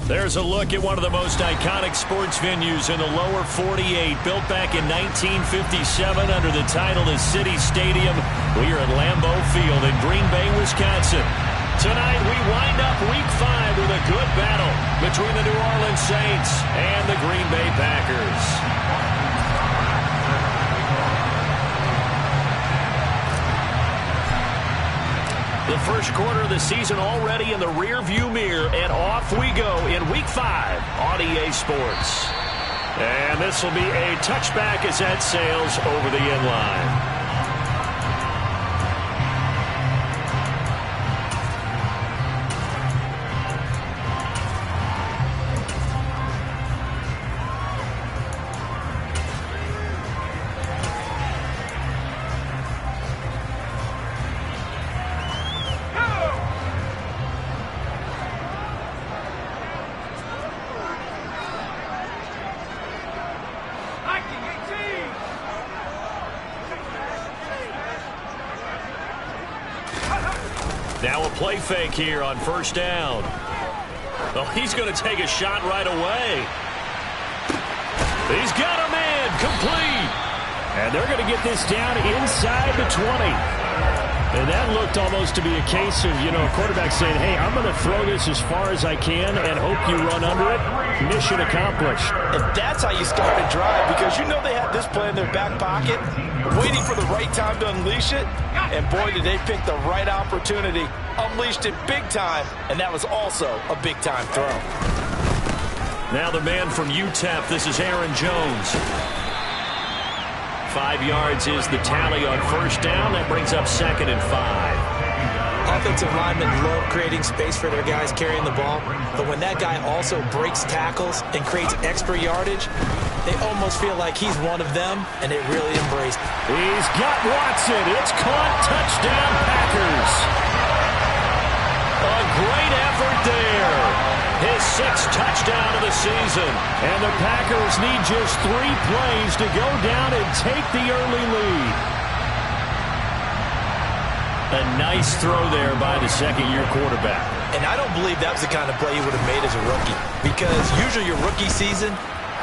There's a look at one of the most iconic sports venues in the lower 48, built back in 1957 under the title of City Stadium. We are at Lambeau Field in Green Bay, Wisconsin. Tonight we wind up Week 5 with a good battle between the New Orleans Saints and the Green Bay Packers. The first quarter of the season already in the rear-view mirror, and off we go in Week 5 on EA Sports. And this will be a touchback as that sails over the end line. Now a play fake here on first down. Oh, he's going to take a shot right away. He's got a man complete. And they're going to get this down inside the 20. And that looked almost to be a case of, a quarterback saying, hey, I'm going to throw this as far as I can and hope you run under it. Mission accomplished. And that's how you start a drive, because you know they have this play in their back pocket, waiting for the right time to unleash it. And boy, did they pick the right opportunity. Unleashed it big time, and that was also a big-time throw. Now the man from UTEP, this is Aaron Jones. 5 yards is the tally on first down. That brings up 2nd and 5. Offensive linemen love creating space for their guys carrying the ball, but when that guy also breaks tackles and creates extra yardage, they almost feel like he's one of them, and they really embrace it. He's got Watson. It's caught. Touchdown, Packers. A great effort there. His 6th touchdown of the season. And the Packers need just 3 plays to go down and take the early lead. A nice throw there by the second-year quarterback. And I don't believe that was the kind of play he would have made as a rookie, because usually your rookie season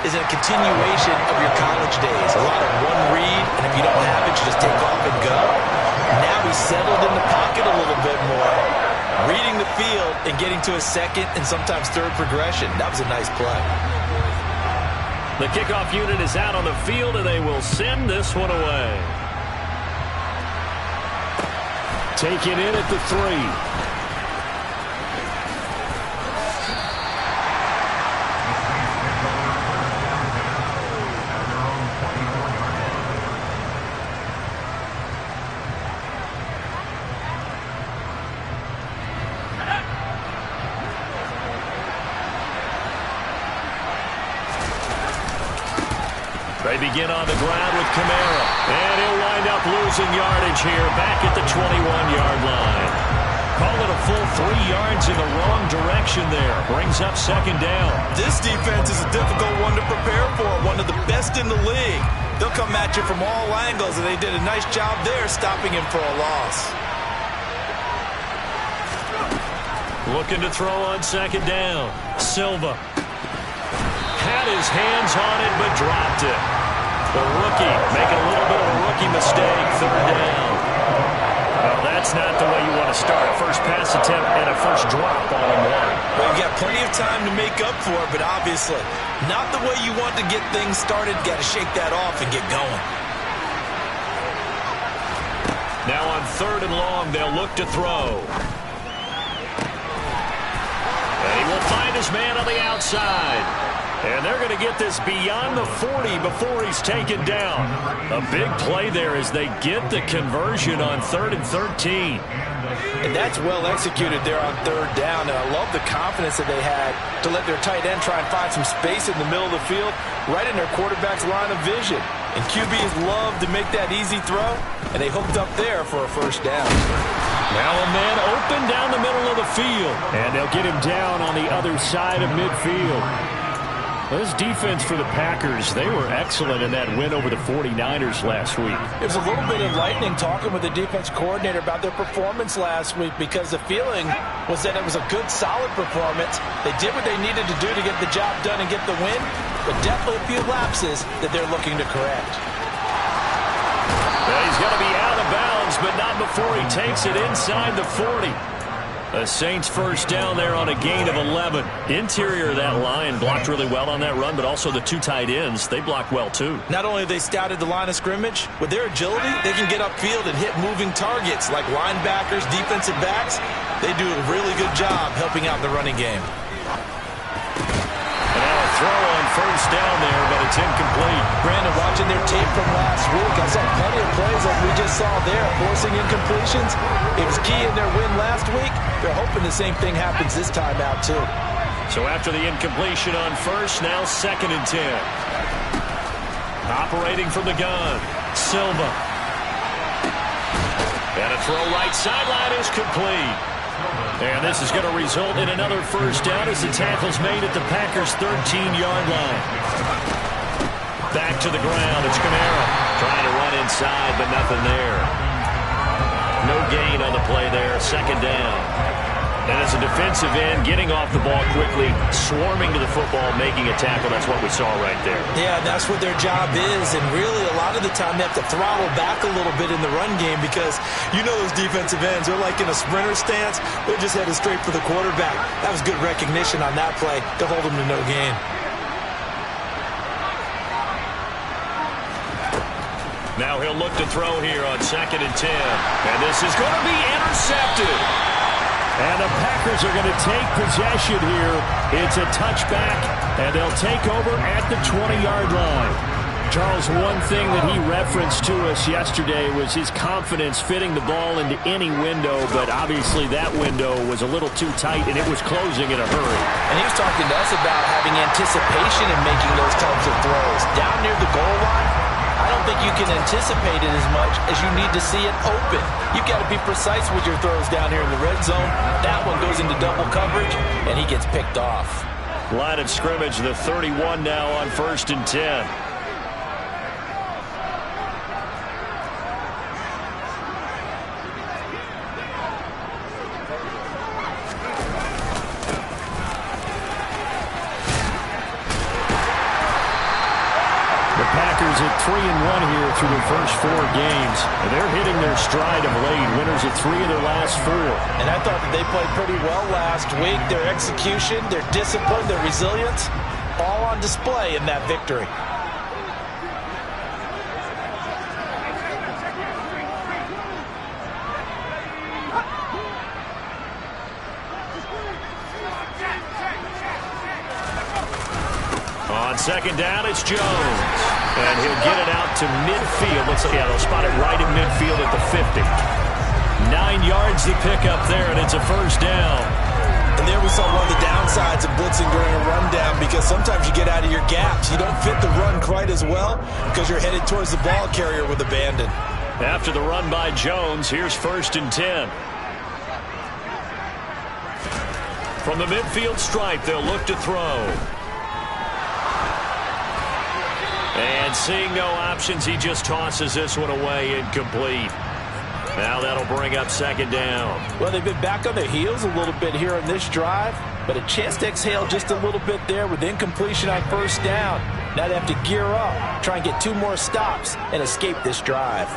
is a continuation of your college days. A lot of one read, and if you don't have it, you just take off and go. Now he's settled in the pocket a little bit more, reading the field and getting to a second and sometimes third progression. That was a nice play. The kickoff unit is out on the field, and they will send this one away. Taken in at the 3. They begin on the ground with Kamara. And he'll wind up losing yardage here back at the 21-yard line. Call it a full 3 yards in the wrong direction there. Brings up 2nd down. This defense is a difficult one to prepare for. One of the best in the league. They'll come at you from all angles, and they did a nice job there stopping him for a loss. Looking to throw on 2nd down. Silva had his hands on it but dropped it. The rookie making a little bit of a rookie mistake. 3rd down. Well, that's not the way you want to start. First pass attempt and a first drop all in one. Well, you've got plenty of time to make up for it, but obviously not the way you want to get things started. Got to shake that off and get going. Now on 3rd and long, they'll look to throw. And he will find his man on the outside. And they're going to get this beyond the 40 before he's taken down. A big play there as they get the conversion on 3rd and 13. And that's well executed there on 3rd down. And I love the confidence that they had to let their tight end try and find some space in the middle of the field, right in their quarterback's line of vision. And QBs love to make that easy throw, and they hooked up there for a first down. Now a man open down the middle of the field. And they'll get him down on the other side of midfield. Well, this defense for the Packers, they were excellent in that win over the 49ers last week. It was a little bit enlightening talking with the defense coordinator about their performance last week because the feeling was that it was a good, solid performance. They did what they needed to do to get the job done and get the win, but definitely a few lapses that they're looking to correct. Well, he's going to be out of bounds, but not before he takes it inside the 40. The Saints first down there on a gain of 11. Interior of that line blocked really well on that run, but also the two tight ends, they blocked well too. Not only have they scouted the line of scrimmage, with their agility, they can get upfield and hit moving targets like linebackers, defensive backs. They do a really good job helping out in the running game. And now a throw on first down there, but it's incomplete. Brandon, watching their tape from last week, I saw plenty of plays like we just saw there, forcing incompletions. It was key in their win last week. They're hoping the same thing happens this time out, too. So after the incompletion on first, now 2nd and 10. Operating from the gun, Silva. And a throw right sideline is complete. And this is going to result in another first down as the tackle's made at the Packers' 13-yard line. Back to the ground. It's Kamara trying to run inside, but nothing there. No gain on the play there. 2nd down. And as a defensive end, getting off the ball quickly, swarming to the football, making a tackle, that's what we saw right there. Yeah, that's what their job is. And really, a lot of the time, they have to throttle back a little bit in the run game because you know those defensive ends, they're like in a sprinter stance. They're just headed straight for the quarterback. That was good recognition on that play to hold them to no gain. Now he'll look to throw here on 2nd and 10. And this is going to be intercepted. And the Packers are going to take possession here. It's a touchback, and they'll take over at the 20-yard line. Charles, one thing that he referenced to us yesterday was his confidence fitting the ball into any window, but obviously that window was a little too tight, and it was closing in a hurry. And he was talking to us about having anticipation in making those types of throws. Down near the goal line, I don't think you can anticipate it as much as you need to see it open. You've got to be precise with your throws down here in the red zone. That one goes into double coverage, and he gets picked off. Line of scrimmage, the 31 now on 1st and 10. Packers at 3-1 here through their first 4 games. And they're hitting their stride of late. Winners of 3 of their last 4. And I thought that they played pretty well last week. Their execution, their discipline, their resilience, all on display in that victory. On 2nd down, it's Jones. And he'll get it out to midfield. Looks like, yeah, they'll spot it right in midfield at the 50. 9 yards to pick up there, and it's a first down. And there we saw one of the downsides of blitzing during a rundown because sometimes you get out of your gaps. You don't fit the run quite as well because you're headed towards the ball carrier with abandon. After the run by Jones, here's 1st and 10. From the midfield stripe, they'll look to throw. And seeing no options, he just tosses this one away, incomplete. Now that'll bring up 2nd down. Well, they've been back on their heels a little bit here on this drive, but a chance to exhale just a little bit there with incompletion on 1st down. Now they have to gear up, try and get 2 more stops, and escape this drive.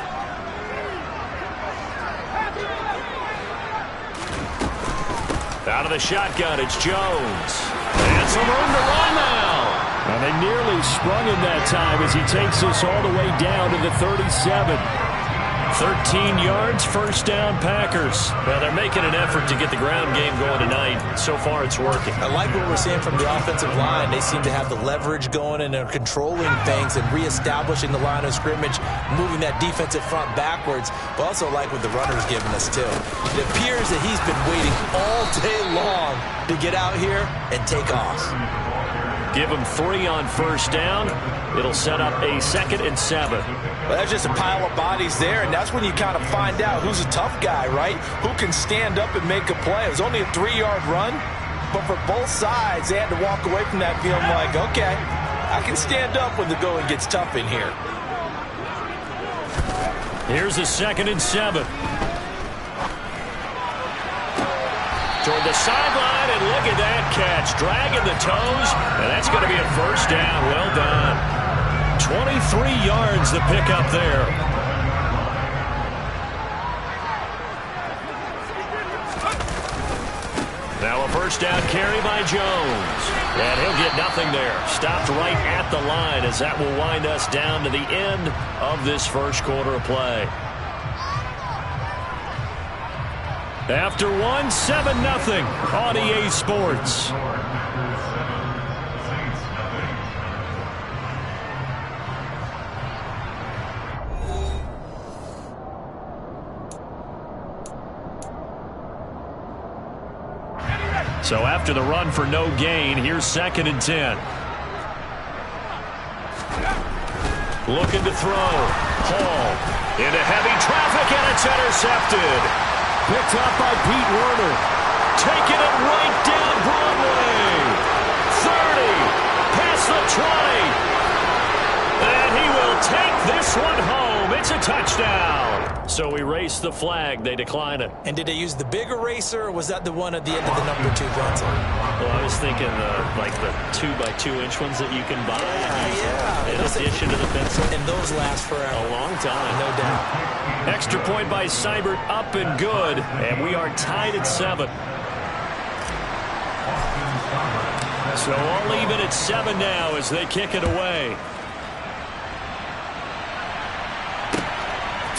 Out of the shotgun, it's Jones. And some room to run now. And they nearly sprung him that time as he takes us all the way down to the 37. 13 yards, first down, Packers. Well, they're making an effort to get the ground game going tonight. So far, it's working. I like what we're seeing from the offensive line. They seem to have the leverage going and are controlling things and reestablishing the line of scrimmage, moving that defensive front backwards. But also like what the runner's giving us, too. It appears that he's been waiting all day long to get out here and take off. Give him 3 on first down. It'll set up a 2nd and 7. Well, that's just a pile of bodies there, and that's when you kind of find out who's a tough guy, right? Who can stand up and make a play. It was only a 3-yard run, But for both sides, they had to walk away from that feeling like, okay, I can stand up when the going gets tough in here. Here's a 2nd and 7. Toward the sideline, and look at that catch. Dragging the toes, and that's going to be a first down. Well done. 23 yards the pickup there. Now a first down carry by Jones. And he'll get nothing there. Stopped right at the line as that will wind us down to the end of this first quarter of play. After 1, 7-0 on EA Sports. So after the run for no gain, here's 2nd and 10. Looking to throw. Hall into heavy traffic, and it's intercepted. Picked up by Pete Werner. Taking it right down Broadway. 30. Past the 20. And he will take this one home. It's a touchdown. So erase the flag. They decline it. And did they use the big eraser, or was that the one at the end of the number 2 pencil? Well, I was thinking like the 2x2-inch ones that you can buy. Yeah. In addition to the pencil. And those last forever. A long time. No doubt. Extra point by Seibert, up and good. And we are tied at 7. So all even at 7 now as they kick it away.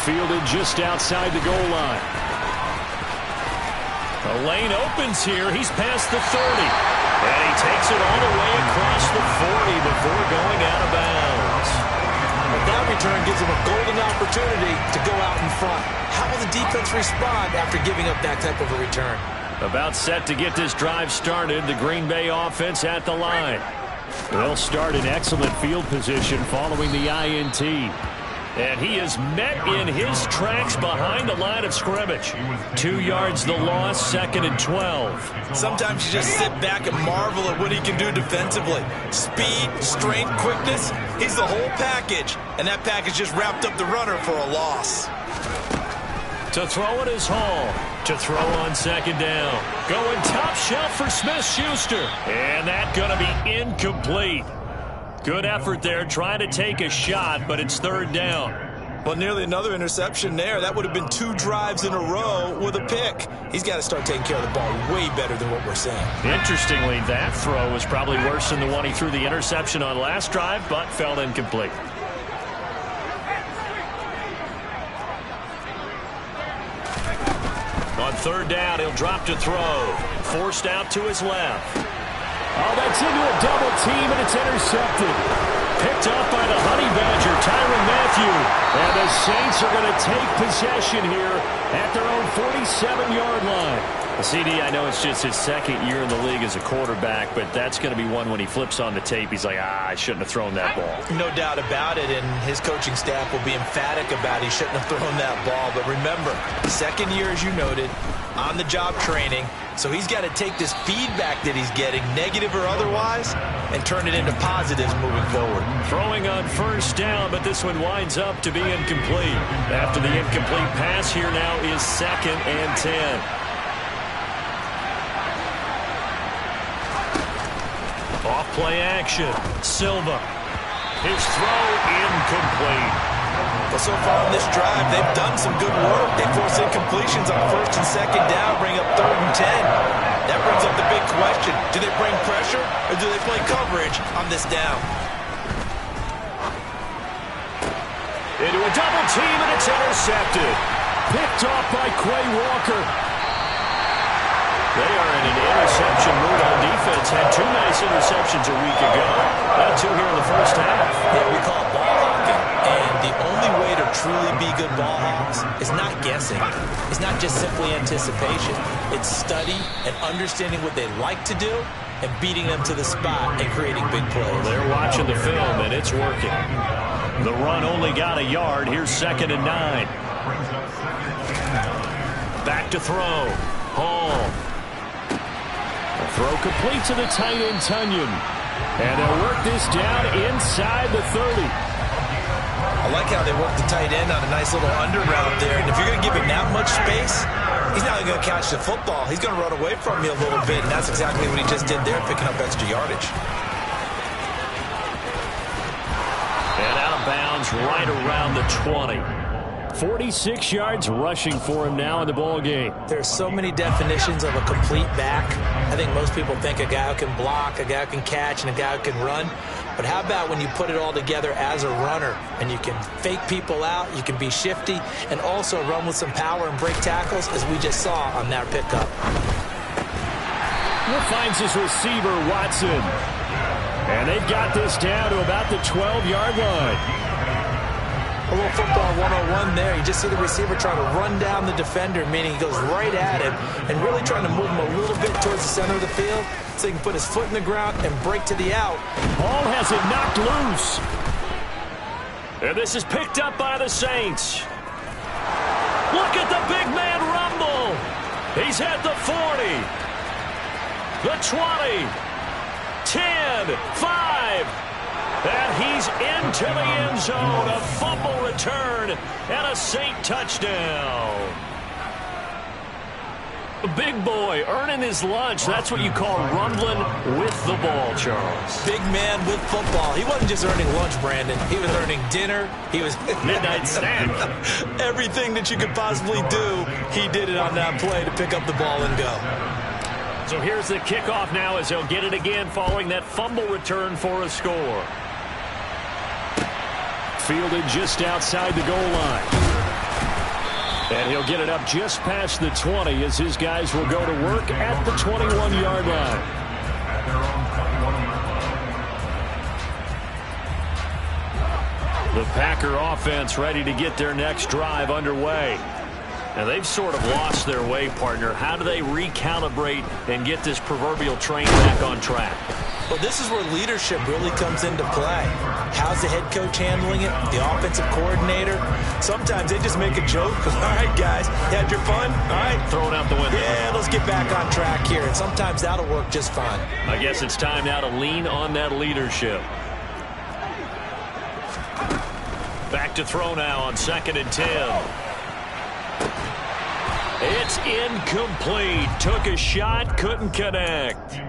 Fielded just outside the goal line. The lane opens here. He's past the 30. And he takes it all the way across the 40 before going out of bounds. But that return gives him a golden opportunity to go out in front. How will the defense respond after giving up that type of a return? About set to get this drive started. The Green Bay offense at the line. They'll start in excellent field position following the INT. And he is met in his tracks behind the line of scrimmage. 2 yards the loss, 2nd and 12. Sometimes you just sit back and marvel at what he can do defensively. Speed, strength, quickness, he's the whole package. And that package just wrapped up the runner for a loss. To throw it is Hall. To throw on 2nd down. Going top shelf for Smith-Schuster. And that going to be incomplete. Good effort there, trying to take a shot, but it's 3rd down. Well, nearly another interception there. That would have been 2 drives in a row with a pick. He's got to start taking care of the ball way better than what we're seeing. Interestingly, that throw was probably worse than the one he threw the interception on last drive, but fell incomplete. On 3rd down, he'll drop to throw. Forced out to his left. Oh, that's into a double team, and it's intercepted. Picked up by the Honey Badger, Tyrann Mathieu. And the Saints are going to take possession here at their own 47-yard line. CD, I know it's just his 2nd year in the league as a quarterback, but that's going to be one when he flips on the tape. He's like, I shouldn't have thrown that ball. No doubt about it, and his coaching staff will be emphatic about he shouldn't have thrown that ball. But remember, 2nd year, as you noted, on-the-job training. So he's got to take this feedback that he's getting, negative or otherwise, and turn it into positives moving forward. Throwing on 1st down, but this one winds up to be incomplete. After the incomplete pass, here now is 2nd and 10. Off play action. Silva. His throw incomplete. Well, so far on this drive, they've done some good work. They force incompletions on 1st and 2nd down, bring up 3rd and 10. That brings up the big question. Do they bring pressure or do they play coverage on this down? Into a double team, and it's intercepted. Picked off by Quay Walker. They are in an interception mood on defense. Had 2 nice interceptions a week ago. Now 2 here in the first half. Yeah, we call it ball hawking. And the only way to truly be good ball hawks is not guessing. It's not just simply anticipation. It's study and understanding what they like to do and beating them to the spot and creating big plays. They're watching the film, and it's working. The run only got a yard. Here's 2nd and 9. Back to throw. Hall. Throw complete to the tight end, Tunyon. And they'll work this down inside the 30. I like how they work the tight end on a nice little under route there. And if you're going to give him that much space, he's not going to catch the football. He's going to run away from you a little bit, and that's exactly what he just did there, picking up extra yardage. And out of bounds right around the 20. 46 yards rushing for him now in the ball game. There's so many definitions of a complete back. I think most people think a guy who can block, a guy who can catch, and a guy who can run. But how about when you put it all together as a runner and you can fake people out, you can be shifty, and also run with some power and break tackles, as we just saw on that pickup. Finds his receiver, Watson. And they've got this down to about the 12-yard line. A little football 101 there. You just see the receiver trying to run down the defender, meaning he goes right at him and really trying to move him a little bit towards the center of the field so he can put his foot in the ground and break to the out. Ball has it knocked loose. And this is picked up by the Saints. Look at the big man rumble. He's at the 40, the 20, 10, 5. And he's into the end zone. A fumble return and a Saint touchdown. A big boy earning his lunch. That's what you call rumbling with the ball, Charles. Big man with football. He wasn't just earning lunch, Brandon. He was earning dinner. He was midnight snack. Everything that you could possibly do, he did it on that play to pick up the ball and go. So here's the kickoff now as he'll get it again following that fumble return for a score. Fielded just outside the goal line. And he'll get it up just past the 20 as his guys will go to work at the 21-yard line. The Packer offense ready to get their next drive underway. Now, they've sort of lost their way, partner. How do they recalibrate and get this proverbial train back on track? Well, this is where leadership really comes into play. How's the head coach handling it? The offensive coordinator? Sometimes they just make a joke. All right, guys, you had your fun? All right. Throw it out the window. Yeah, let's get back on track here. And sometimes that'll work just fine. I guess it's time now to lean on that leadership. Back to throw now on 2nd and 10. It's incomplete. Took a shot, couldn't connect.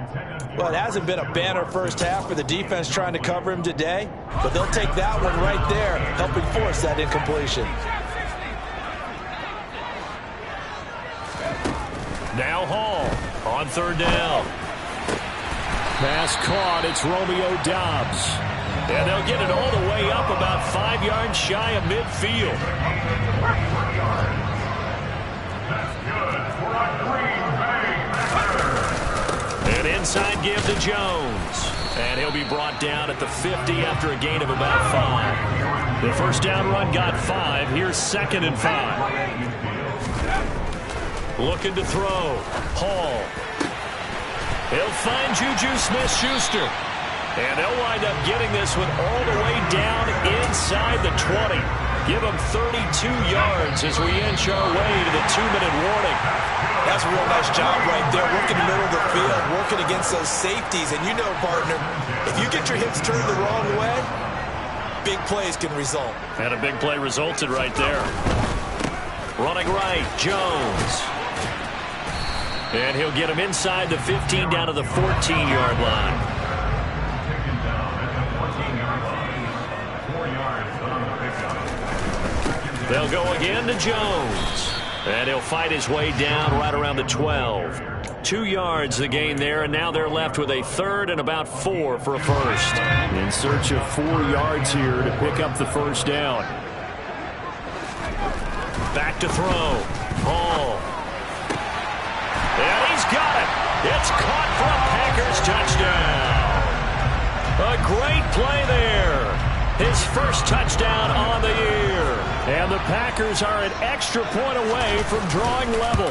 Well, it hasn't been a banner first half for the defense trying to cover him today, but they'll take that one right there, helping force that incompletion. Now Hall on 3rd down. Pass caught. It's Romeo Doubs. And they'll get it all the way up about 5 yards shy of midfield. And inside give to Jones. And he'll be brought down at the 50 after a gain of about 5. The first down run got 5. Here's 2nd and 5. Looking to throw. Hall. He'll find Juju Smith-Schuster. And they'll wind up getting this one all the way down inside the 20. Give them 32 yards as we inch our way to the 2-minute warning. That's a real nice job right there, working the middle of the field, working against those safeties. And you know, partner, if you get your hips turned the wrong way, big plays can result. And a big play resulted right there. Running right, Jones. And he'll get him inside the 15 down to the 14-yard line. They'll go again to Jones. And he'll fight his way down right around the 12. 2 yards the gain there, and now they're left with a 3rd and about 4 for a first. In search of 4 yards here to pick up the first down. Back to throw. Hall. And he's got it. It's caught for a Packers touchdown. A great play there. His first touchdown on the year. And the Packers are an extra point away from drawing level.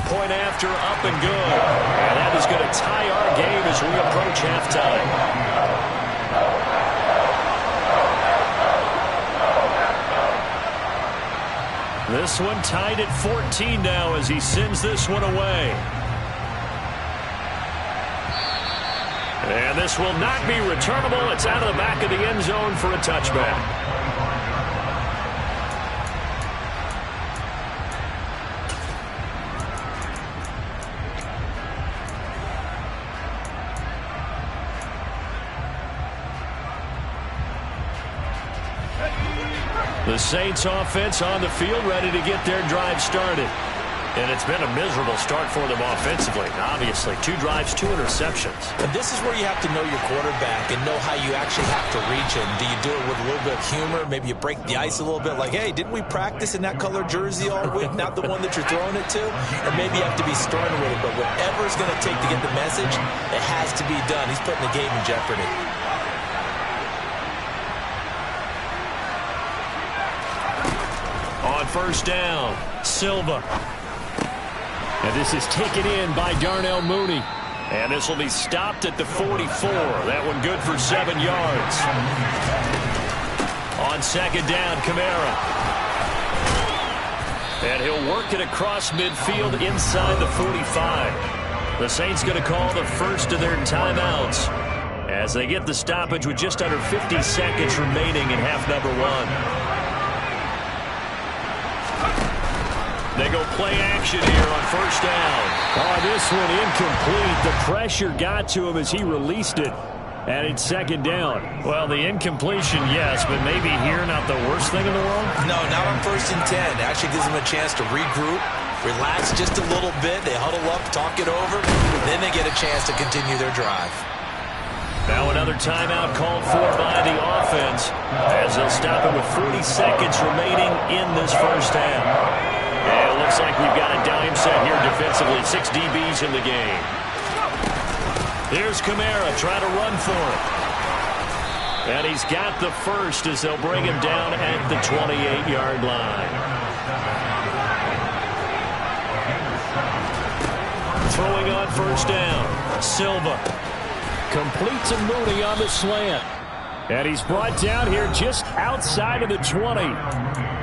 Point after, up and good. And that is going to tie our game as we approach halftime. This one tied at 14 now as he sends this one away. And this will not be returnable. It's out of the back of the end zone for a touchback. The Saints offense on the field, ready to get their drive started. And it's been a miserable start for them offensively. Obviously, 2 drives, 2 interceptions. And this is where you have to know your quarterback and know how you actually have to reach him. Do you do it with a little bit of humor? Maybe you break the ice a little bit like, hey, didn't we practice in that color jersey all week? Not the one that you're throwing it to? Or maybe you have to be stern with it. But whatever it's going to take to get the message, it has to be done. He's putting the game in jeopardy. On first down, Silva. And this is taken in by Darnell Mooney. And this will be stopped at the 44. That one good for 7 yards. On second down, Kamara. And he'll work it across midfield inside the 45. The Saints going to call the first of their timeouts as they get the stoppage with just under 50 seconds remaining in half number 1. They go play action here on first down. Oh, this one incomplete. The pressure got to him as he released it. And it's second down. Well, the incompletion, yes, but maybe here not the worst thing in the world? No, not on 1st and 10. It actually gives them a chance to regroup, relax just a little bit. They huddle up, talk it over, then they get a chance to continue their drive. Now another timeout called for by the offense as they'll stop it with 40 seconds remaining in this first half. And it looks like we've got a dime set here defensively. 6 DBs in the game. Here's Kamara trying to run for it. And he's got the first as they'll bring him down at the 28-yard line. Throwing on first down, Silva. Complete to Mooney on the slant. And he's brought down here just outside of the 20.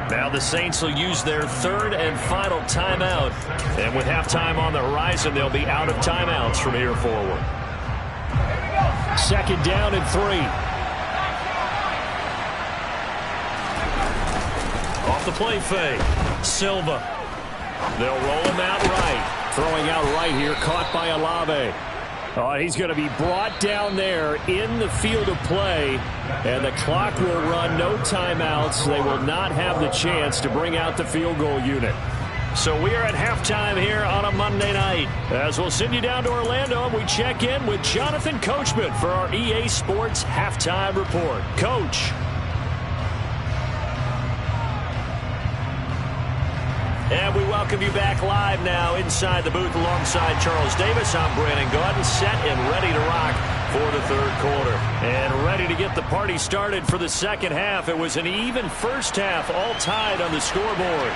Now the Saints will use their 3rd and final timeout. And with halftime on the horizon, they'll be out of timeouts from here forward. Second down and 3. Off the play fake, Silva. They'll roll him out right. Throwing out right here, caught by Olave. Oh, he's going to be brought down there in the field of play, and the clock will run, no timeouts. They will not have the chance to bring out the field goal unit. So we are at halftime here on a Monday night. As we'll send you down to Orlando, and we check in with Jonathan Coachman for our EA Sports Halftime Report. Coach. And we welcome you back live now inside the booth alongside Charles Davis. I'm Brandon Gaudin, set and ready to rock for the 3rd quarter. And ready to get the party started for the second half. It was an even first half, all tied on the scoreboard.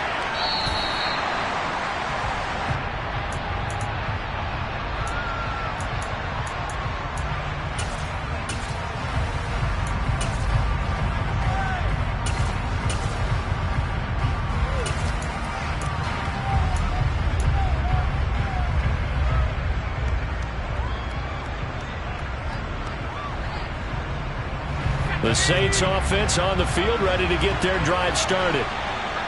The Saints offense on the field, ready to get their drive started.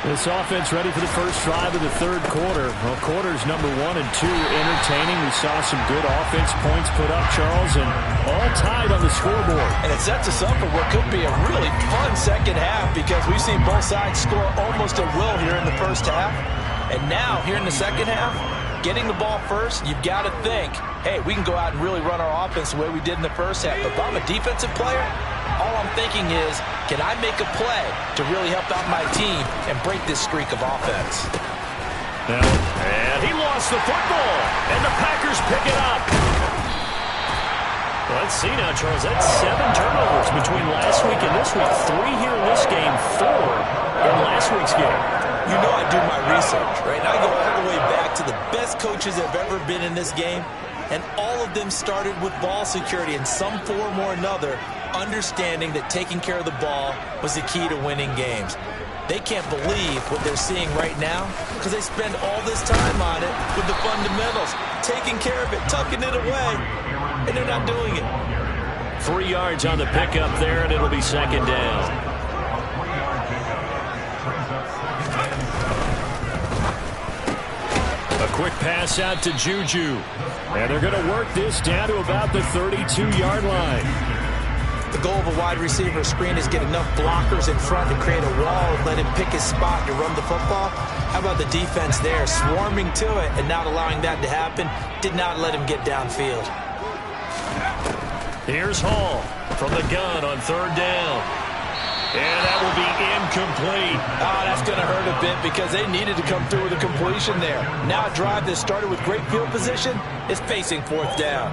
This offense ready for the first drive of the 3rd quarter. Well, quarters number 1 and 2 entertaining. We saw some good offense points put up, Charles, and all tied on the scoreboard. And it sets us up for what could be a really fun second half because we've seen both sides score almost at will here in the first half. And now, here in the second half, getting the ball first, you've got to think, hey, we can go out and really run our offense the way we did in the first half. But if I'm a defensive player, all I'm thinking is, can I make a play to really help out my team and break this streak of offense? And he lost the football, and the Packers pick it up. Let's see now, Charles. That's 7 turnovers between last week and this week. 3 here in this game, 4 in last week's game. You know I do my research, right? And I go all the way back to the best coaches that have ever been in this game, and all of them started with ball security in some form or another, understanding that taking care of the ball was the key to winning games. They can't believe what they're seeing right now because they spend all this time on it with the fundamentals, taking care of it, tucking it away, and they're not doing it. 3 yards on the pickup there, and it'll be second down. A quick pass out to Juju. And they're going to work this down to about the 32-yard line. The goal of a wide receiver screen is get enough blockers in front to create a wall and let him pick his spot to run the football. How about the defense there, swarming to it and not allowing that to happen? Did not let him get downfield. Here's Hall from the gun on third down. And that will be incomplete. Oh, that's going to hurt a bit because they needed to come through with a completion there. Now a drive that started with great field position is facing fourth down.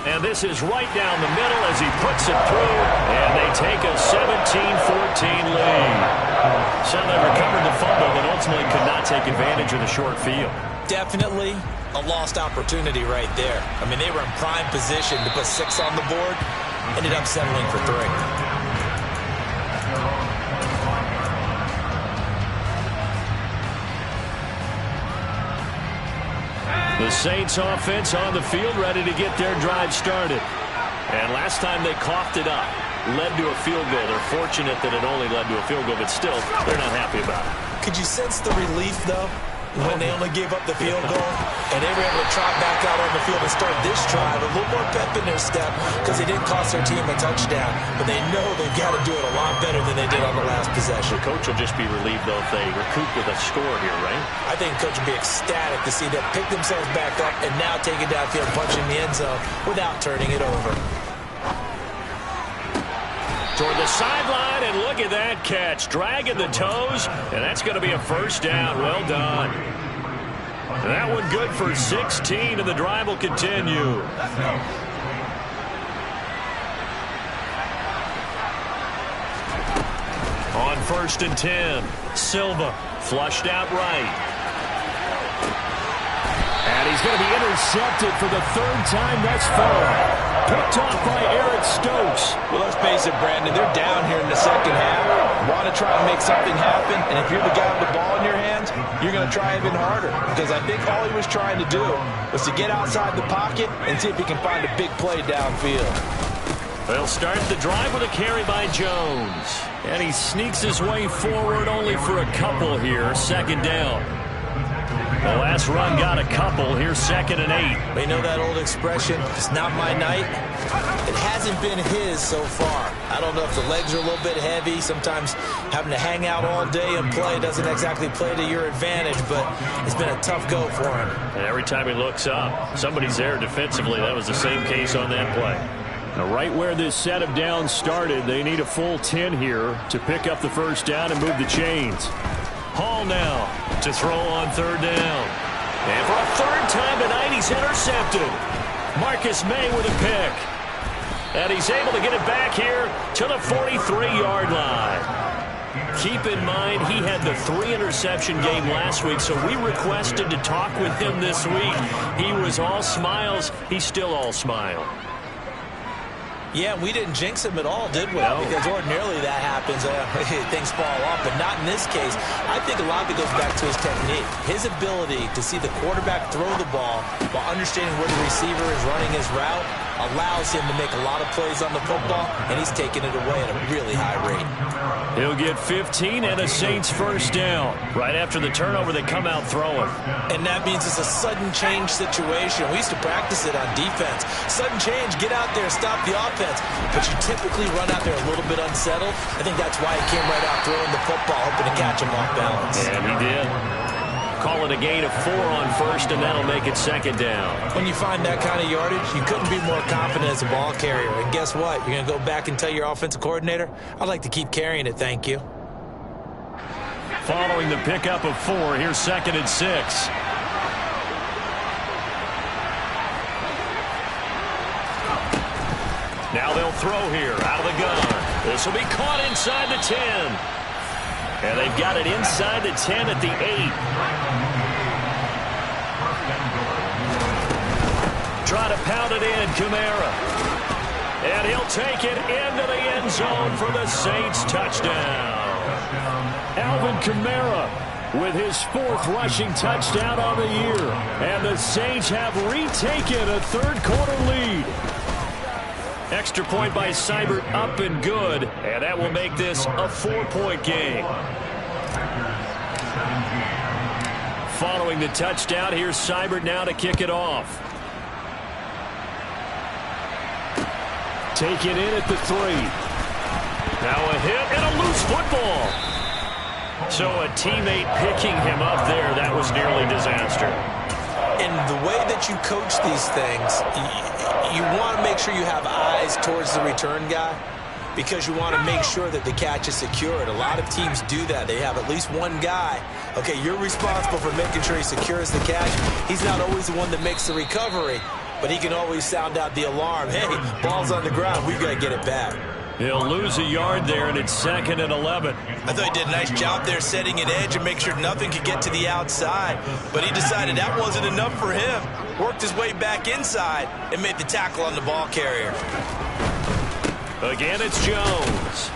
And this is right down the middle as he puts it through. And they take a 17-14 lead. So they recovered the fumble, but ultimately could not take advantage of the short field. Definitely a lost opportunity right there. I mean, they were in prime position to put 6 on the board. Ended up settling for 3. The Saints offense on the field, ready to get their drive started. And last time they coughed it up, led to a field goal. They're fortunate that it only led to a field goal, but still, they're not happy about it. Could you sense the relief, though, when they only gave up the field goal and they were able to trot back out on the field and start this drive a little more pep in their step because they didn't cost their team a touchdown, but they know they've got to do it a lot better than they did on the last possession. The coach will just be relieved, though, if they recoup with a score here, right? I think the coach will be ecstatic to see them pick themselves back up and now take it downfield, punching the end zone without turning it over. Toward the sideline, and look at that catch. Dragging the toes, and that's going to be a first down. Well done. That one good for 16, and the drive will continue. On 1st and 10, Silva flushed out right. And he's going to be intercepted for the 3rd time thus far. Picked off by Eric Stokes. Well, let's face it, Brandon, they're down here in the second half. Want to try and make something happen, and if you're the guy with the ball in your hands, you're going to try even harder. Because I think all he was trying to do was to get outside the pocket and see if he can find a big play downfield. They'll start the drive with a carry by Jones. And he sneaks his way forward only for a couple here. 2nd down. The last run got a couple. Here's 2nd and 8. We know that old expression, it's not my night. It hasn't been his so far. I don't know if the legs are a little bit heavy. Sometimes having to hang out all day and play doesn't exactly play to your advantage, but it's been a tough go for him. And every time he looks up, somebody's there defensively. That was the same case on that play. Now, right where this set of downs started, they need a full 10 here to pick up the first down and move the chains. Hall now to throw on 3rd down. And for a 3rd time tonight, he's intercepted. Marcus May with a pick. And he's able to get it back here to the 43-yard line. Keep in mind, he had the 3-interception game last week, so we requested to talk with him this week. He was all smiles. He's still all smile. Yeah, we didn't jinx him at all, did we? No. Because ordinarily that happens. Things fall off, but not in this case. I think a lot of it goes back to his technique. His ability to see the quarterback throw the ball while understanding where the receiver is running his route allows him to make a lot of plays on the football, and he's taking it away at a really high rate. He'll get 15 and a Saints first down. Right after the turnover, they come out throwing. And that means it's a sudden change situation. We used to practice it on defense. Sudden change, get out there, stop the offense. But you typically run out there a little bit unsettled. I think that's why he came right out throwing the football, hoping to catch him off balance. And he did. Call it a gain of 4 on 1st, and that'll make it 2nd down. When you find that kind of yardage, you couldn't be more confident as a ball carrier. And guess what? You're going to go back and tell your offensive coordinator, I'd like to keep carrying it, thank you. Following the pickup of 4, here's 2nd and 6. Now they'll throw here out of the gun. This will be caught inside the 10. And they've got it inside the 10 at the 8. Try to pound it in, Kamara. And he'll take it into the end zone for the Saints touchdown. Alvin Kamara with his 4th rushing touchdown on the year. And the Saints have retaken a third-quarter lead. Extra point by Seibert, up and good. And that will make this a 4-point game. Following the touchdown, here's Seibert now to kick it off. Take it in at the 3. Now a hit and a loose football. So a teammate picking him up there, that was nearly disaster. And the way that you coach these things, you want to make sure you have eyes towards the return guy because you want to make sure that the catch is secured. A lot of teams do that. They have at least one guy. Okay, you're responsible for making sure he secures the catch. He's not always the one that makes the recovery, but he can always sound out the alarm. Hey, ball's on the ground. We've got to get it back. He'll lose a yard there, and it's 2nd and 11. I thought he did a nice job there setting an edge and make sure nothing could get to the outside. But he decided that wasn't enough for him. Worked his way back inside and made the tackle on the ball carrier. Again, it's Jones.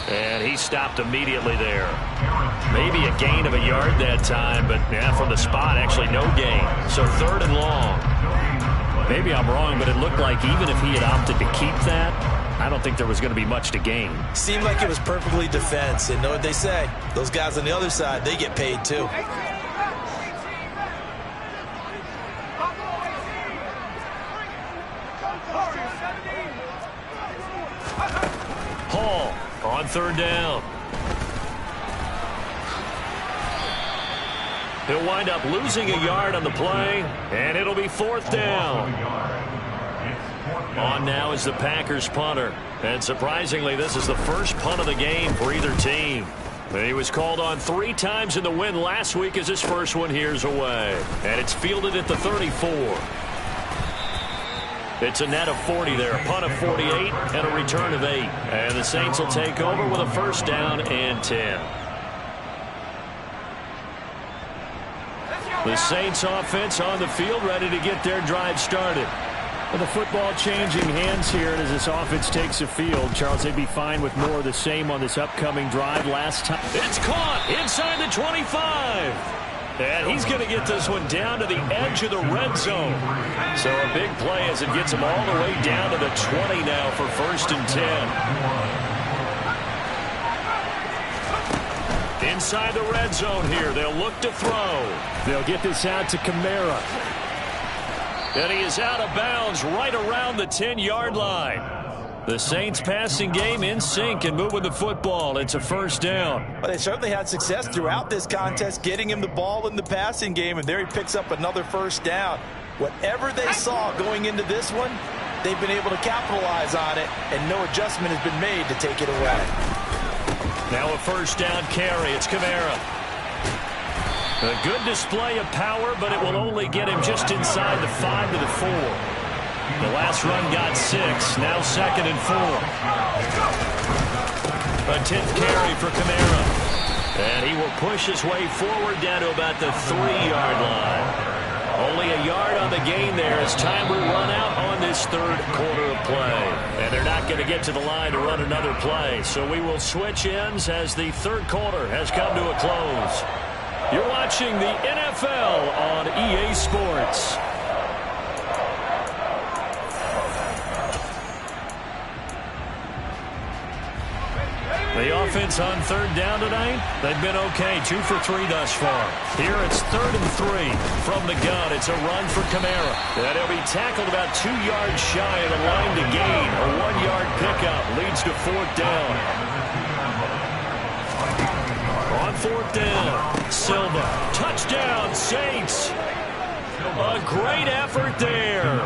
And he stopped immediately there. Maybe a gain of a yard that time, but yeah, from the spot, actually no gain. So 3rd and long. Maybe I'm wrong, but it looked like even if he had opted to keep that, I don't think there was going to be much to gain. Seemed like it was perfectly defense. And know what they say? Those guys on the other side, they get paid too. Hall on 3rd down. He'll wind up losing a yard on the play, and it'll be 4th down. On now is the Packers punter. And surprisingly, this is the first punt of the game for either team. He was called on 3 times in the win last week as his first one here's away. And it's fielded at the 34. It's a net of 40 there, a punt of 48 and a return of 8. And the Saints will take over with a 1st down and 10. The Saints offense on the field ready to get their drive started. Well, the football changing hands here as this offense takes the field. Charles, they'd be fine with more of the same on this upcoming drive. Last time, it's caught inside the 25. And he's going to get this one down to the edge of the red zone. So a big play as it gets him all the way down to the 20 now for 1st and 10. Inside the red zone here, they'll look to throw. They'll get this out to Kamara. And he is out of bounds right around the 10-yard line. The Saints passing game in sync and moving the football. It's a 1st down. Well, they certainly had success throughout this contest, getting him the ball in the passing game, and there he picks up another 1st down. Whatever they saw going into this one, they've been able to capitalize on it, and no adjustment has been made to take it away. Now a 1st down carry. It's Kamara. A good display of power, but it will only get him just inside the 5 to the 4. The last run got 6. Now 2nd and 4. A 10th carry for Kamara. And he will push his way forward down to about the 3-yard line. Only a yard on the gain there as time will run out on this 3rd quarter of play. And they're not going to get to the line to run another play. So we will switch ends as the 3rd quarter has come to a close. You're watching the NFL on EA Sports. The offense on 3rd down tonight, they've been okay. 2 for 3 thus far. Here it's 3rd and 3 from the gun. It's a run for Kamara. And he'll be tackled about 2 yards shy of the line to gain. A 1-yard pickup leads to 4th down. On 4th down, Silva. Touchdown, Saints. A great effort there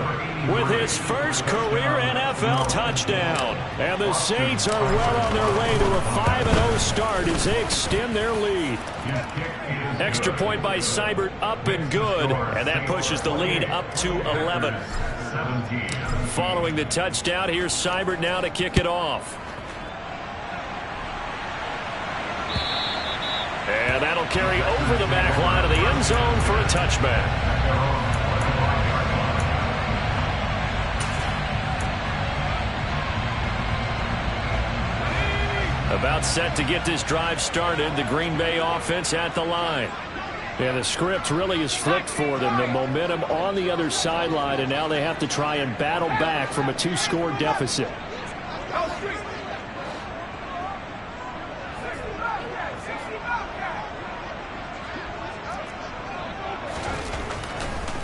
with his first career NFL touchdown. And the Saints are well on their way to a 5-0 start as they extend their lead. Extra point by Seibert, up and good. And that pushes the lead up to 11. Following the touchdown, here's Seibert now to kick it off. And that'll carry over the back line of the end zone for a touchback. About set to get this drive started. The Green Bay offense at the line. And the script really is flipped for them. The momentum on the other sideline, and now they have to try and battle back from a 2-score deficit.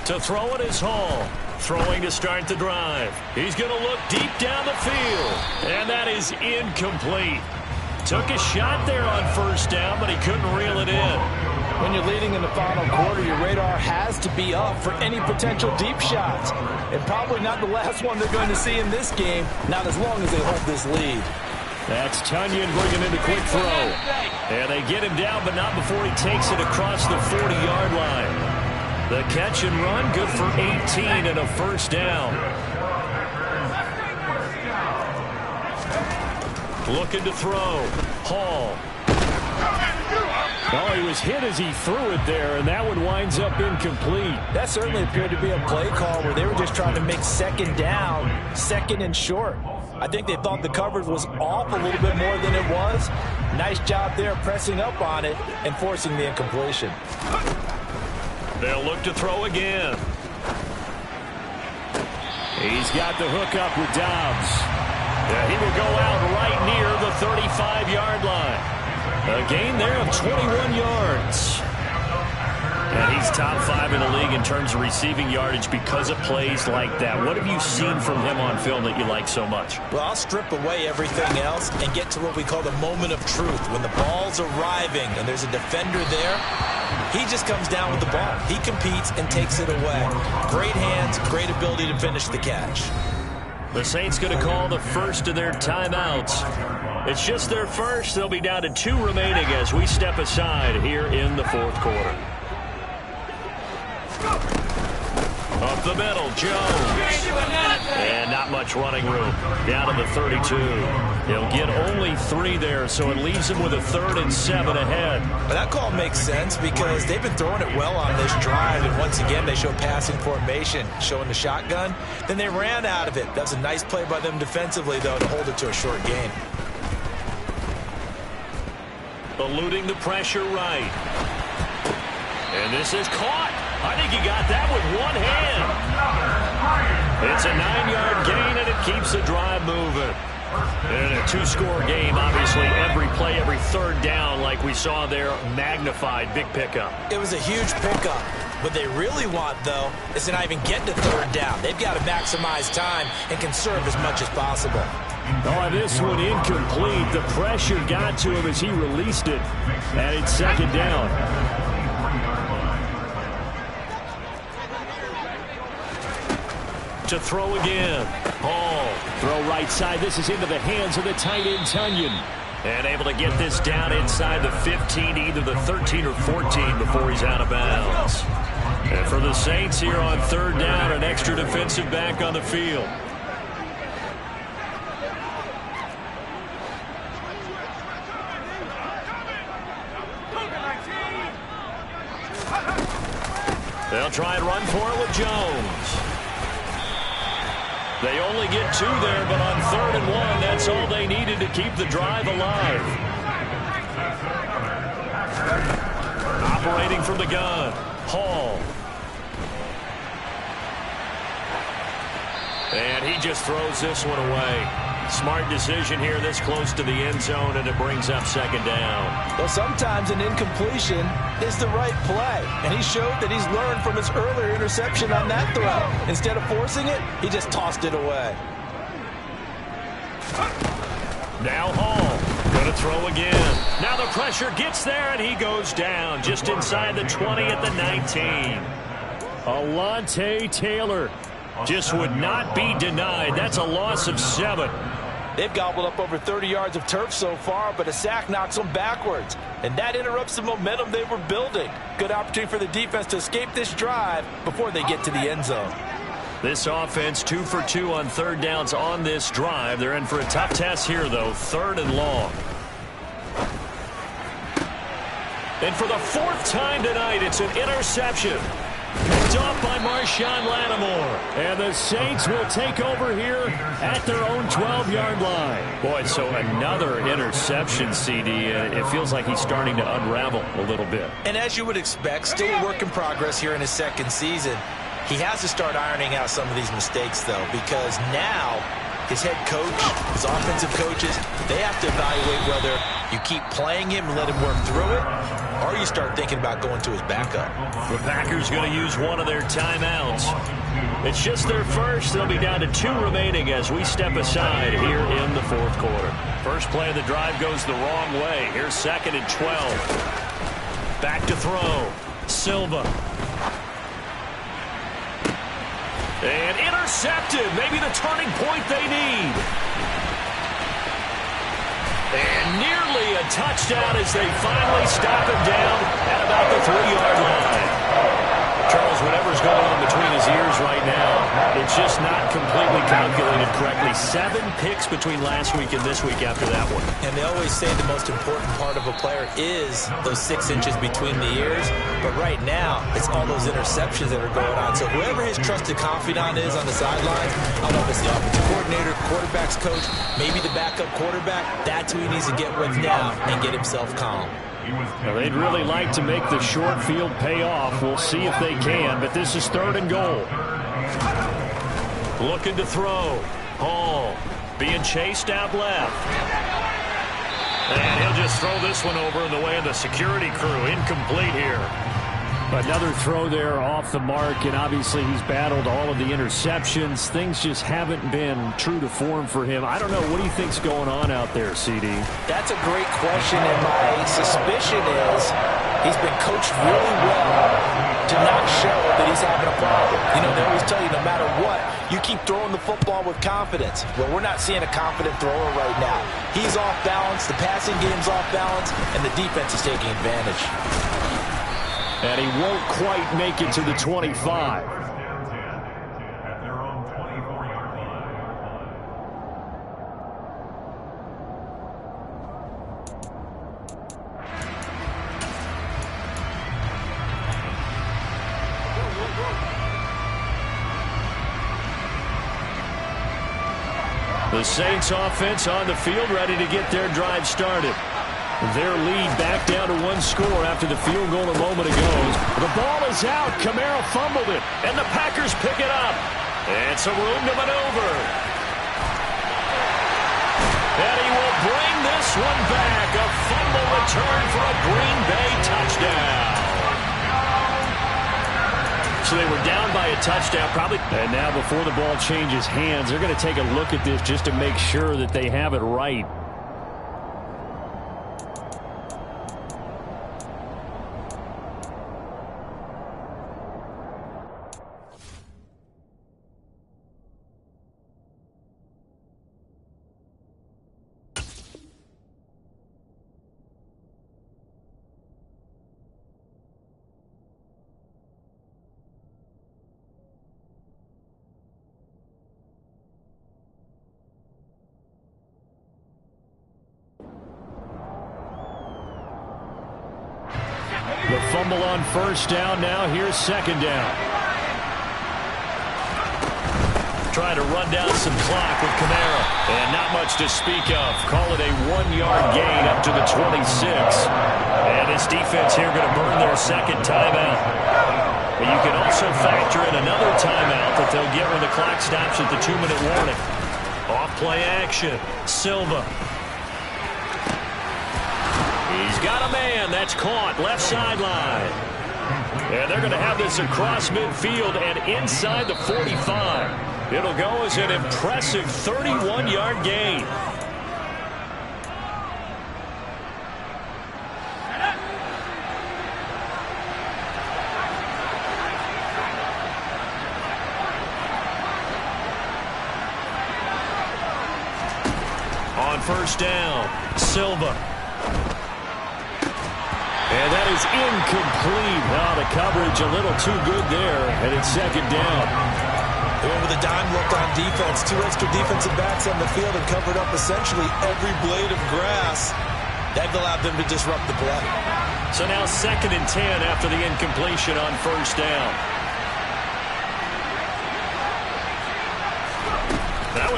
To throw it is Hall. Throwing to start the drive. He's going to look deep down the field. And that is incomplete. Took a shot there on first down, but he couldn't reel it in. When you're leading in the final quarter, your radar has to be up for any potential deep shots. And probably not the last one they're going to see in this game, not as long as they hold this lead. That's Tunyon bringing in the quick throw. And they get him down, but not before he takes it across the 40-yard line. The catch and run, good for 18 and a first down. Looking to throw. Hall. Oh, he was hit as he threw it there, and that one winds up incomplete. That certainly appeared to be a play call where they were just trying to make second down, second and short. I think they thought the coverage was off a little bit more than it was. Nice job there pressing up on it and forcing the incompletion. They'll look to throw again. He's got the hook up with Dobbs. Yeah, he will go out right near the 35-yard line. A gain there of 21 yards. And he's top 5 in the league in terms of receiving yardage because of plays like that. What have you seen from him on film that you like so much? Well, I'll strip away everything else and get to what we call the moment of truth. When the ball's arriving and there's a defender there, he just comes down with the ball. He competes and takes it away. Great hands, great ability to finish the catch. The Saints going to call the first of their timeouts. It's just their first. They'll be down to 2 remaining as we step aside here in the fourth quarter. Up the middle, Jones. And not much running room. Down to the 32. He'll get only 3 there, so it leaves him with a 3rd and 7 ahead. But that call makes sense because they've been throwing it well on this drive, and once again they show passing formation, showing the shotgun. Then they ran out of it. That's a nice play by them defensively, though, to hold it to a short gain. Eluding the pressure right. And this is caught. I think he got that with one hand. It's a 9-yard gain, and it keeps the drive moving. And a 2-score game, obviously, every play, every third down, like we saw there, magnified, big pickup. It was a huge pickup. What they really want, though, is to not even get to third down. They've got to maximize time and conserve as much as possible. Oh, this one incomplete. The pressure got to him as he released it, and it's second down. To throw again. Hall. Throw right side. This is into the hands of the tight end, Tunyon. And able to get this down inside the 15, either the 13 or 14 before he's out of bounds. And for the Saints here on third down, an extra defensive back on the field. They'll try and run for it with Jones. They only get 2 there, but on 3rd and 1, that's all they needed to keep the drive alive. Operating from the gun, Hall. And he just throws this one away. Smart decision here this close to the end zone, and it brings up second down. Well, sometimes an incompletion is the right play, and he showed that he's learned from his earlier interception on that throw. Instead of forcing it, he just tossed it away. Now Hall going to throw again. Now the pressure gets there, and he goes down just inside the 20 at the 19. Alontae Taylor just would not be denied. That's a loss of 7. They've gobbled up over 30 yards of turf so far, but a sack knocks them backwards. And that interrupts the momentum they were building. Good opportunity for the defense to escape this drive before they get to the end zone. This offense 2 for 2 on third downs on this drive. They're in for a tough test here, though. 3rd and long. And for the 4th time tonight, it's an interception. picked off by Marshawn Lattimore. And the Saints will take over here at their own 12-yard line. Boy, so another interception, CD. It feels like he's starting to unravel a little bit. And as you would expect, still a work in progress here in his second season. He has to start ironing out some of these mistakes, though, because now his head coach, his offensive coaches, they have to evaluate whether you keep playing him and let him work through it, or you start thinking about going to his backup. The Packers going to use one of their timeouts. It's just their first. They'll be down to 2 remaining as we step aside here in the fourth quarter. First play of the drive goes the wrong way. Here's 2nd and 12. Back to throw. Silva. And intercepted. Maybe the turning point they need. And nearly a touchdown as they finally stop him down at about the 3-yard line. Charles, whatever's going on between his ears right now, it's just not completely calculated correctly. 7 picks between last week and this week after that one. And they always say the most important part of a player is those 6 inches between the ears. But right now, it's all those interceptions that are going on. So whoever his trusted confidant is on the sidelines, I don't know if it's the offensive coordinator, quarterback's coach, maybe the backup quarterback, that's who he needs to get with now and get himself calm. Well, they'd really like to make the short field pay off. We'll see if they can, but this is 3rd and goal. Looking to throw. Hall being chased out left. And he'll just throw this one over in the way of the security crew. Incomplete here. Another throw there off the mark, and obviously he's battled all of the interceptions. Things just haven't been true to form for him. I don't know. What do you think's going on out there, CD? That's a great question, and my suspicion is he's been coached really well to not show that he's having a problem. You know, they always tell you no matter what, you keep throwing the football with confidence. Well, we're not seeing a confident thrower right now. He's off balance, the passing game's off balance, and the defense is taking advantage. And he won't quite make it to the 25. The Saints offense on the field ready to get their drive started. Their lead back down to 1 score after the field goal a moment ago. The ball is out. Kamara fumbled it, and the Packers pick it up. And some room to maneuver. And he will bring this one back. A fumble return for a Green Bay touchdown. So they were down by a touchdown, probably. And now before the ball changes hands, they're going to take a look at this just to make sure that they have it right. The fumble on first down. Now here's 2nd down. Trying to run down some clock with Kamara. And not much to speak of. Call it a 1-yard gain up to the 26. And this defense here going to burn their 2nd timeout. But you can also factor in another timeout that they'll get when the clock stops at the 2-minute warning. Off play action. Silva. He's got a man. That's caught. Left sideline. And they're going to have this across midfield and inside the 45. It'll go as an impressive 31-yard gain. On first down, Silva. And that is incomplete. Now the coverage a little too good there, and it's 2nd down. They went with a dime look on defense. 2 extra defensive backs on the field and covered up essentially every blade of grass. That allowed them to disrupt the play. So now 2nd and 10 after the incompletion on first down.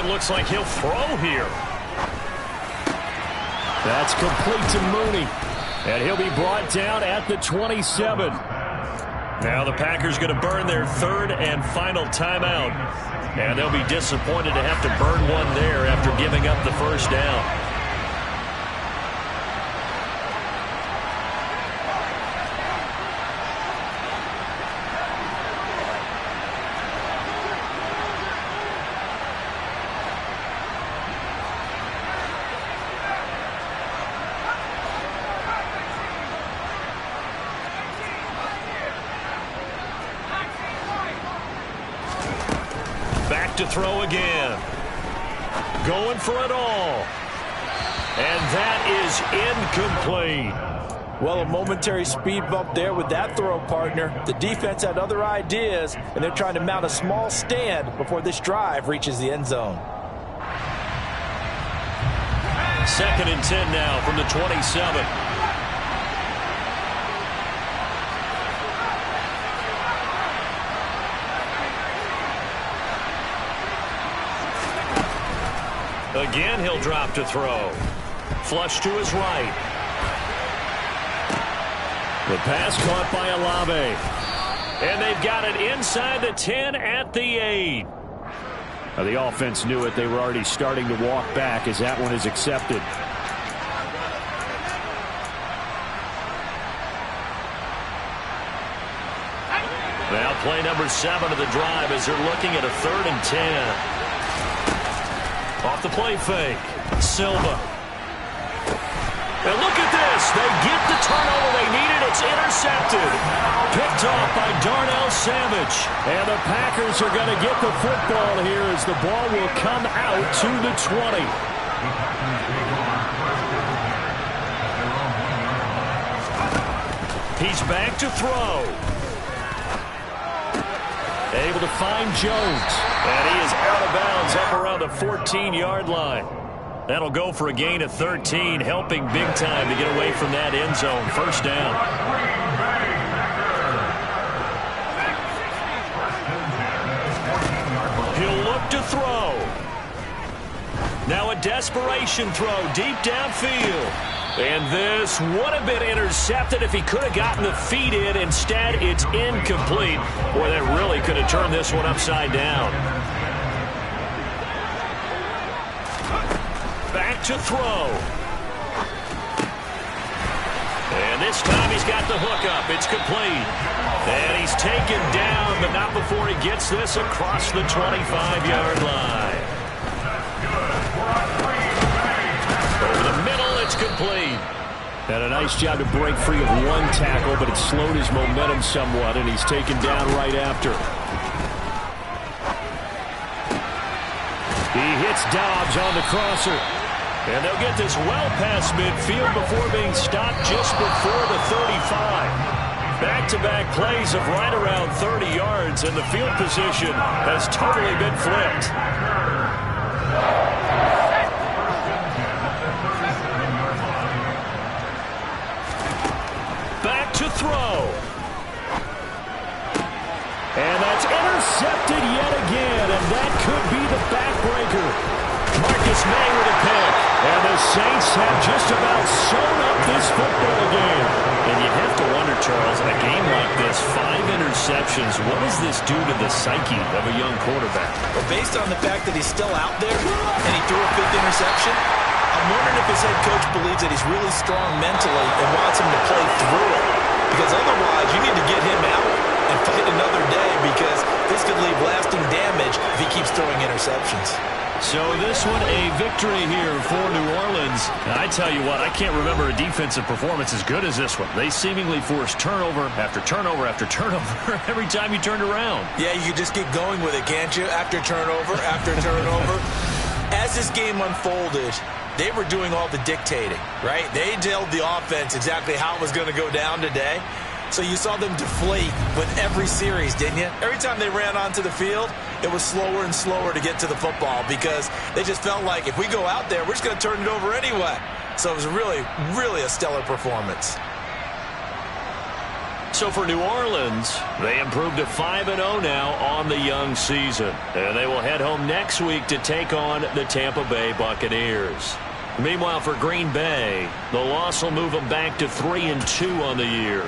it looks like he'll throw here. That's complete to Mooney. And he'll be brought down at the 27. Now the Packers going to burn their third and final timeout. And they'll be disappointed to have to burn one there after giving up the first down. To throw again. Going for it all. And that is incomplete. Well, a momentary speed bump there with that throw, partner. The defense had other ideas, and they're trying to mount a small stand before this drive reaches the end zone. 2nd and 10 now from the 27. Again, he'll drop to throw. Flush to his right. The pass caught by Olave. And they've got it inside the 10 at the 8. Now, the offense knew it. They were already starting to walk back as that one is accepted. Now play number 7 of the drive as they're looking at a 3rd and 10. Off the play fake. Silva. And look at this. They get the turnover they needed. It's intercepted. Picked off by Darnell Savage. And the Packers are going to get the football here as the ball will come out to the 20. He's back to throw. Able to find Jones. And he is out of bounds up around the 14-yard line. That'll go for a gain of 13, helping big time to get away from that end zone. First down. He'll look to throw. Now a desperation throw deep downfield. And this would have been intercepted if he could have gotten the feet in. Instead, it's incomplete. Boy, that really could have turned this one upside down. Back to throw. And this time he's got the hookup. It's complete. And he's taken down, but not before he gets this across the 25-yard line. Over the middle, it's complete. And a nice job to break free of one tackle, but it slowed his momentum somewhat, and he's taken down right after. He hits Dobbs on the crosser. And they'll get this well past midfield before being stopped just before the 35. Back-to-back plays of right around 30 yards, and the field position has totally been flipped. Back to throw. And that's intercepted yet again, and that could be the backbreaker. Marcus May with a pick. And the Saints have just about sewn up this football game. And you have to wonder, Charles, in a game like this, 5 interceptions, what does this do to the psyche of a young quarterback? Well, based on the fact that he's still out there and he threw a 5th interception, I'm wondering if his head coach believes that he's really strong mentally and wants him to play through it. Because otherwise, you need to get him out and fight another day, because this could leave lasting damage if he keeps throwing interceptions. So this one a victory here for New Orleans. Now, I tell you what, I can't remember a defensive performance as good as this one. They seemingly forced turnover after turnover after turnover every time you turned around. Yeah, you can just keep going with it, can't you? After turnover, after turnover. As this game unfolded, they were doing all the dictating, right? They told the offense exactly how it was going to go down today. So you saw them deflate with every series, didn't you? Every time they ran onto the field, it was slower and slower to get to the football, because they just felt like if we go out there, we're just going to turn it over anyway. So it was really, really a stellar performance. So So for New Orleans, they improved to 5-0 now on the young season. And they will head home next week to take on the Tampa Bay Buccaneers. Meanwhile, for Green Bay, the loss will move them back to 3-2 on the year.